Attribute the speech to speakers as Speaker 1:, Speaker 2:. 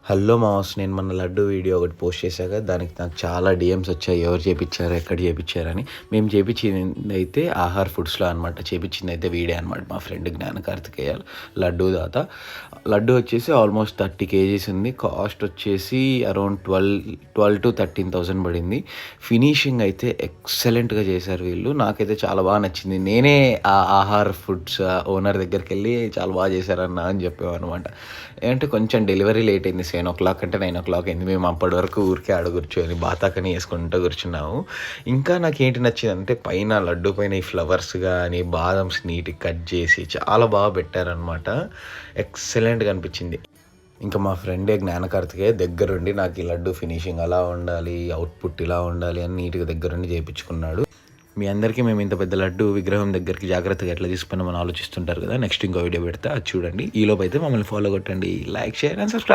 Speaker 1: Hello mass, నేను మన laddu video ఒకటి పోస్ట్ చేశాక దానికి నాకు చాలా డిఎమ్స్ వచ్చాయి. ఎవరు చేపించారు, ఎక్కడ చేపించారని. మేము చేపించింది అయితే ఆహార్ ఫుడ్స్లో అనమాట. చేపించింది అయితే వీడియో అనమాట. మా ఫ్రెండ్ జ్ఞాన కార్తికేయ లడ్డు దాత. లడ్డు వచ్చేసి ఆల్మోస్ట్ 30 kgs ఉంది. కాస్ట్ వచ్చేసి అరౌండ్ 12 to 13,000 పడింది. ఫినిషింగ్ అయితే ఎక్సలెంట్గా చేశారు వీళ్ళు. నాకైతే చాలా బాగా నచ్చింది. నేనే ఆ ఆహార్ ఫుడ్స్ ఓనర్ దగ్గరికి వెళ్ళి చాలా బాగా చేశారన్న అని చెప్పాను అనమాట. ఏంటంటే కొంచెం డెలివరీ లేట్ అయింది. 7 o'clock అంటే 9 o'clock అయింది. మేము అప్పటి వరకు ఊరికే ఆడ కూర్చొని బాతాకని వేసుకుంటూ కూర్చున్నాము. ఇంకా నాకేంటి నచ్చిందంటే పైన లడ్డు పైన ఈ ఫ్లవర్స్ కానీ బాదమ్స్ నీట్గా కట్ చేసి చాలా బాగా పెట్టారనమాట. ఎక్సలెంట్గా అనిపించింది. ఇంకా మా ఫ్రెండే జ్ఞాన కార్తికేయ దగ్గరుండి నాకు ఈ లడ్డు ఫినిషింగ్ అలా ఉండాలి, అవుట్పుట్ ఇలా ఉండాలి అని నీట్గా దగ్గరుండి చేయించుకున్నాడు. మీ అందరికీ మేము ఇంత పెద్ద లడ్డు విగ్రహం దగ్గరికి జాగ్రత్తగా ఎట్లా తీసుకున్నామని ఆలోచిస్తుంటారు కదా. నెక్స్ట్ ఇంకో వీడియో పెడితే అది చూడండి. ఈలోపు అయితే మమ్మల్ని ఫాలో కొట్టండి. Like, share and subscribe.